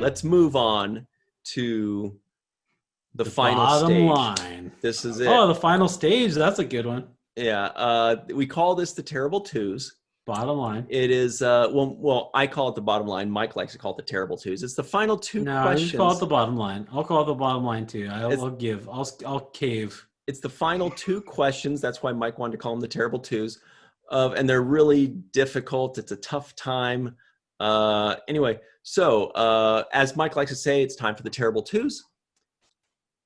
let's move on to the final bottom stage. Line. This is it. Oh, the final stage. That's a good one. Yeah. We call this the Terrible Twos. Bottom line. It is, well, I call it the bottom line. Mike likes to call it the Terrible Twos. It's the final two questions. Just call it the bottom line. I'll call it the bottom line too. I'll cave. It's the final two questions. That's why Mike wanted to call them the Terrible Twos. And they're really difficult. It's a tough time. Anyway, so as Mike likes to say, it's time for the Terrible Twos.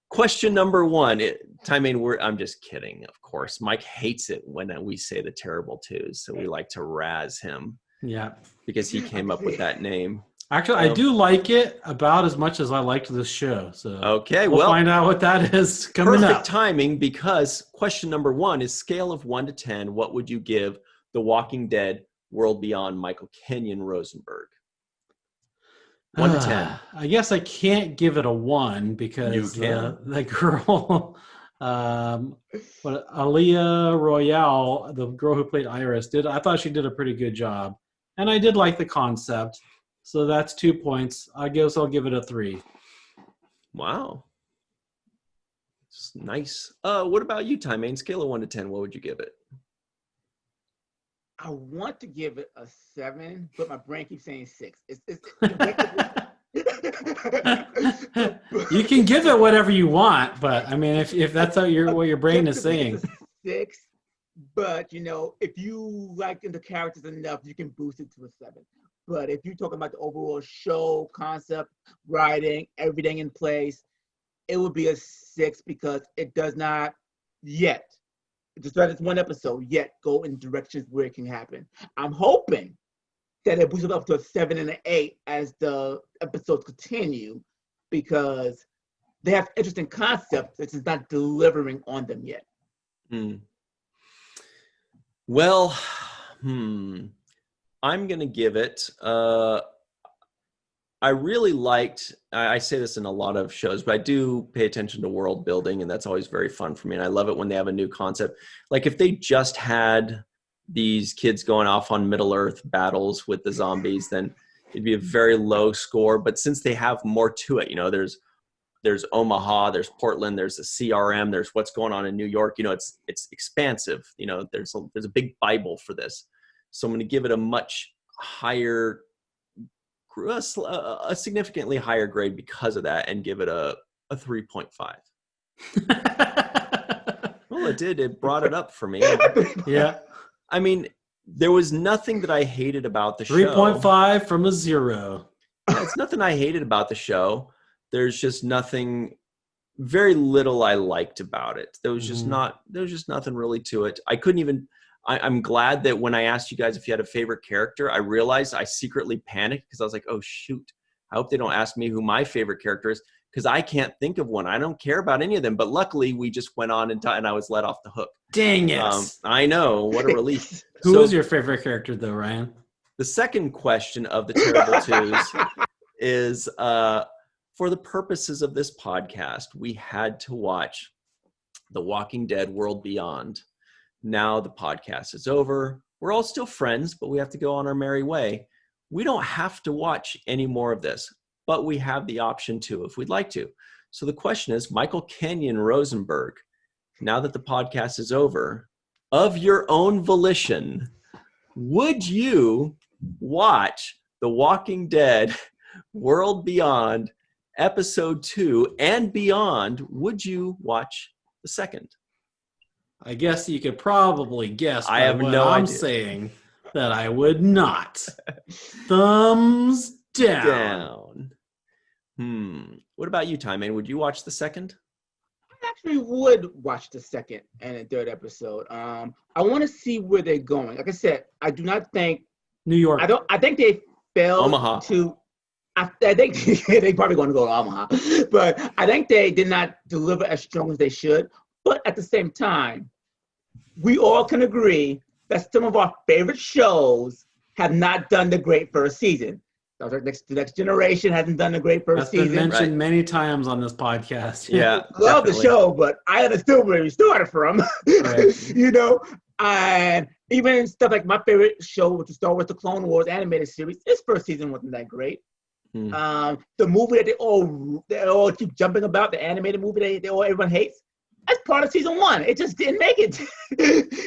Question number one. I'm just kidding, of course. Mike hates it when we say the Terrible Twos, so we like to razz him. Yeah. Because he came up with that name. Actually, I do like it about as much as I liked this show. So okay, we'll find out what that is coming up. Perfect timing, because question number one is scale of 1 to 10. What would you give The Walking Dead World Beyond Michael Kenyon Rosenberg? 1 to 10. I guess I can't give it a 1 because the girl, Aaliyah Royale, the girl who played Iris, I thought she did a pretty good job. And I did like the concept. So that's 2 points. I guess I'll give it a 3. Wow. It's nice. What about you, Ty-Main? Scale of 1 to 10, what would you give it? I want to give it a 7, but my brain keeps saying 6. You can give it whatever you want, but I mean, if that's what your brain is saying. 6, but if you like the characters enough, you can boost it to a 7. But if you're talking about the overall show concept, writing, everything in place, it would be a 6 because it does not yet. It's one episode yet go in directions where it can happen. I'm hoping that it boosts it up to a 7 and an 8 as the episodes continue, because they have interesting concepts that is not delivering on them yet. Well, I'm going to give it, I really liked, I say this in a lot of shows, but I do pay attention to world building, and that's always very fun for me. And I love it when they have a new concept. Like if they just had these kids going off on Middle Earth battles with the zombies, then it'd be a very low score. But since they have more to it, there's Omaha, there's Portland, there's the CRM, there's what's going on in New York. It's expansive. There's a big Bible for this. So I'm going to give it a much higher, a significantly higher grade because of that, and give it a 3.5. Well, it did. It brought it up for me. Yeah. I mean, there was nothing that I hated about the show. 3.5 from a 0. Yeah, it's nothing I hated about the show. There's just very little I liked about it. There was just nothing really to it. I'm glad that when I asked you guys if you had a favorite character, I realized I secretly panicked because I was like, oh, shoot. I hope they don't ask me who my favorite character is, because I can't think of one. I don't care about any of them. But luckily, we just went on and I was let off the hook. Dang it. I know. What a relief. Who is your favorite character, though, Ryan? The second question of the Terrible Twos is, for the purposes of this podcast, we had to watch The Walking Dead World Beyond. Now the podcast is over. We're all still friends, but we have to go on our merry way. We don't have to watch any more of this, but we have the option to if we'd like to. So the question is, Michael Kenyon Rosenberg, now that the podcast is over, of your own volition, would you watch The Walking Dead World Beyond Episode 2 and beyond? Would you watch the second? I guess you could probably guess I have no I'm idea. saying that I would not. Thumbs down. What about you, Ty-Main? Would you watch the second? I actually would watch the second and the third episode. I want to see where they're going. Like I said, I do not think New York. I think they failed Omaha. I think they probably going to go to Omaha, but I think they did not deliver as strong as they should. But at the same time, we all can agree that some of our favorite shows have not done the great first season. The Next Generation hasn't done the great first season. That's been mentioned many times on this podcast. Yeah, love the show, but I understood where we started from. Right. And even stuff like my favorite show, which is Star Wars: The Clone Wars animated series, its first season wasn't that great. The movie that they all keep jumping about, the animated movie everyone hates. That's part of season 1. It just didn't make it.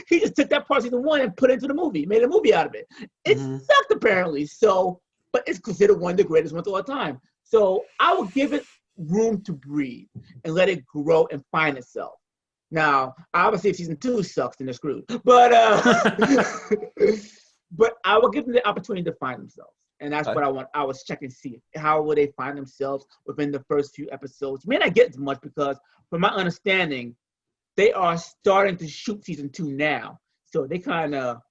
He just took that part of season 1 and put it into the movie, made a movie out of it. It sucked apparently. So, but it's considered one of the greatest ones of all time. So I would give it room to breathe and let it grow and find itself. Now, obviously, if season 2 sucks, then they're screwed. But but I will give them the opportunity to find themselves. And that's what I want. I was checking to see how will they find themselves within the first few episodes. May not get as much because, from my understanding, they are starting to shoot season 2 now. So they kind of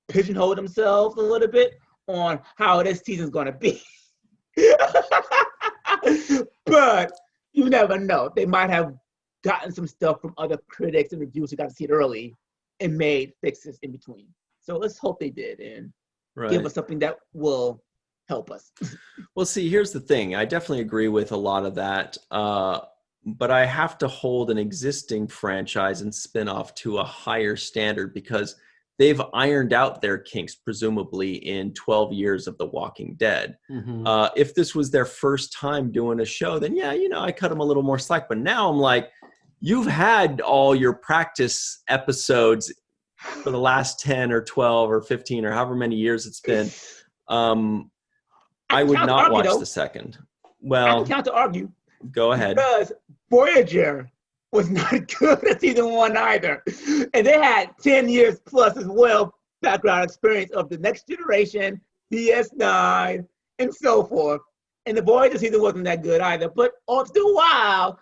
pigeonhole themselves a little bit on how this season's going to be. But you never know. They might have gotten some stuff from other critics and reviewers who got to see it early and made fixes in between. So let's hope they did and give us something that will help us. Well, see, here's the thing. I definitely agree with a lot of that. But I have to hold an existing franchise and spin-off to a higher standard because they've ironed out their kinks, presumably, in 12 years of The Walking Dead. If this was their first time doing a show, then yeah, I cut them a little more slack. But now I'm like, you've had all your practice episodes for the last 10 or 12 or 15 or however many years it's been. I would not watch the second. Well, I can counter argue. Go ahead. Because Voyager was not good at season 1 either. And they had 10 years plus as well background experience of the Next Generation, DS9, and so forth. And the Voyager season wasn't that good either. But after a while,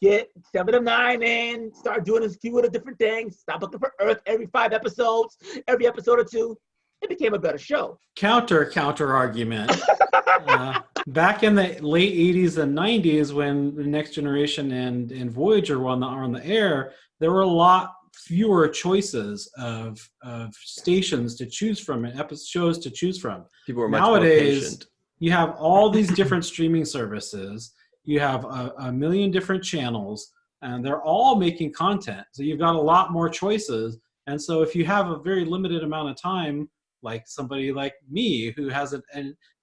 get 7 of 9 in, start doing a few of the different things, stop looking for Earth every 5 episodes, every episode or 2. It became a better show. Counter argument. Back in the late 80s and 90s, when the Next Generation and Voyager were on the air, there were a lot fewer choices of stations to choose from and shows to choose from. People were much more patient. You have all these different streaming services. You have a million different channels, and they're all making content. So you've got a lot more choices. And so if you have a very limited amount of time, like somebody like me who has a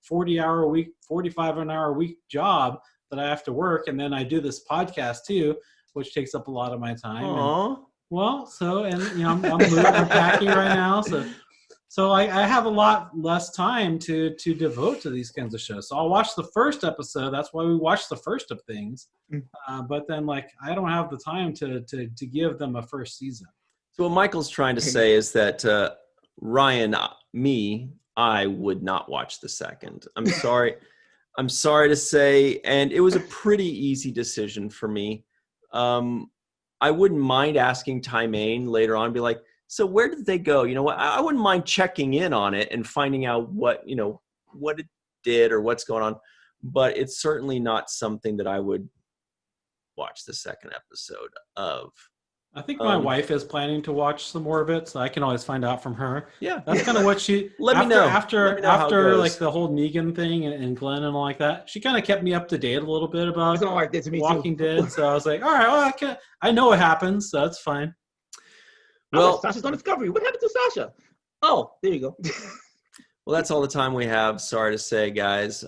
40-hour a week, 45-hour a week job that I have to work, and then I do this podcast too, which takes up a lot of my time. I'm packing right now, so I have a lot less time to devote to these kinds of shows. So I'll watch the first episode. That's why we watch the first of things. But then, I don't have the time to give them a first season. So what Michael's trying to say is that Ryan, I would not watch the second. I'm sorry. I'm sorry to say, and it was a pretty easy decision for me. I wouldn't mind asking Ty Main later on, be like, so where did they go? You know what? I wouldn't mind checking in on it and finding out what it did or what's going on. But it's certainly not something that I would watch the second episode of. I think my wife is planning to watch some more of it, so I can always find out from her. Yeah, that's kind of what she. Let me know after the whole Negan thing and Glenn and all like that. She kind of kept me up to date a little bit about Walking Dead. So I was like, all right, well, I know what happens, so that's fine. Well, Sasha's on Discovery. What happened to Sasha? Oh, there you go. Well, that's all the time we have. Sorry to say, guys.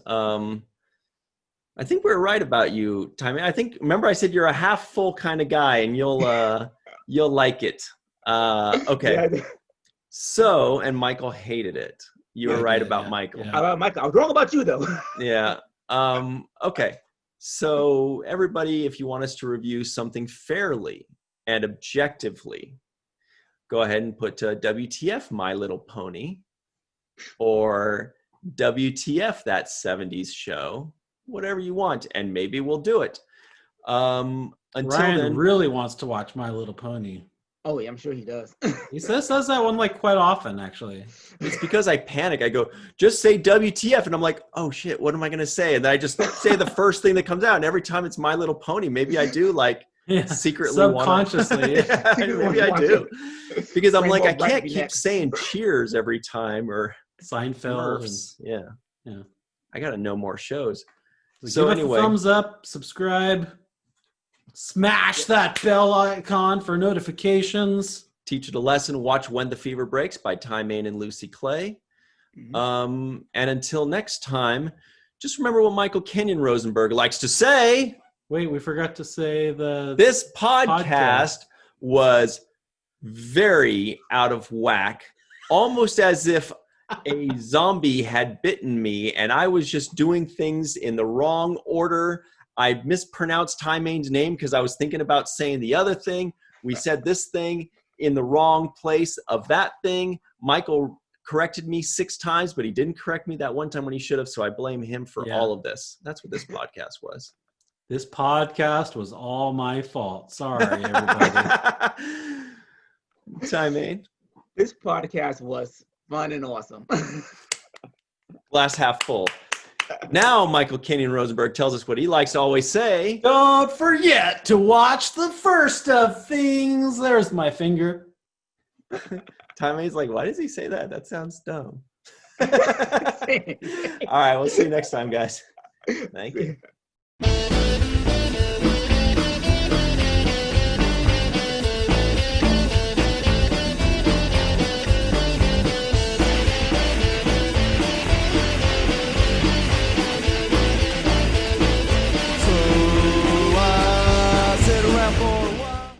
I think we were right about you, Tommy. Remember I said you're a half full kind of guy, and you'll like it. Okay. Yeah, so, and Michael hated it. You were right about Michael. Yeah. About Michael. I was wrong about you, though. Yeah. Okay. So, everybody, if you want us to review something fairly and objectively, go ahead and put WTF My Little Pony or WTF That 70s Show. Whatever you want, and maybe we'll do it. Until Ryan then, really wants to watch My Little Pony. Oh, yeah, I'm sure he does. He says that one quite often, actually. It's because I panic. I go, just say WTF, and I'm like, oh shit, what am I gonna say? And then I just say the first thing that comes out, and every time it's My Little Pony. Maybe I do secretly subconsciously. Maybe I do, because I'm I can't keep saying Cheers every time or Seinfeld. Yeah. I gotta know more shows. So give us a thumbs up, subscribe, smash that bell icon for notifications. Teach it a lesson. Watch When the Fever Breaks by Ty Main and Lucy Clay. Mm-hmm. And until next time, just remember what Michael Kenyon Rosenberg likes to say. Wait, we forgot to say This podcast was very out of whack, almost as if a zombie had bitten me and I was just doing things in the wrong order. I mispronounced Ty Main's name because I was thinking about saying the other thing. We said this thing in the wrong place of that thing. Michael corrected me 6 times, but he didn't correct me that one time when he should have, so I blame him for all of this. That's what this podcast was. This podcast was all my fault. Sorry, everybody. Ty Main. This podcast was fun and awesome. Glass half full. Now Michael Kenyon Rosenberg tells us what he likes to always say. Don't forget to watch the first of things. There's my finger. Ty Main's like, why does he say that? That sounds dumb. All right, we'll see you next time, guys. Thank you.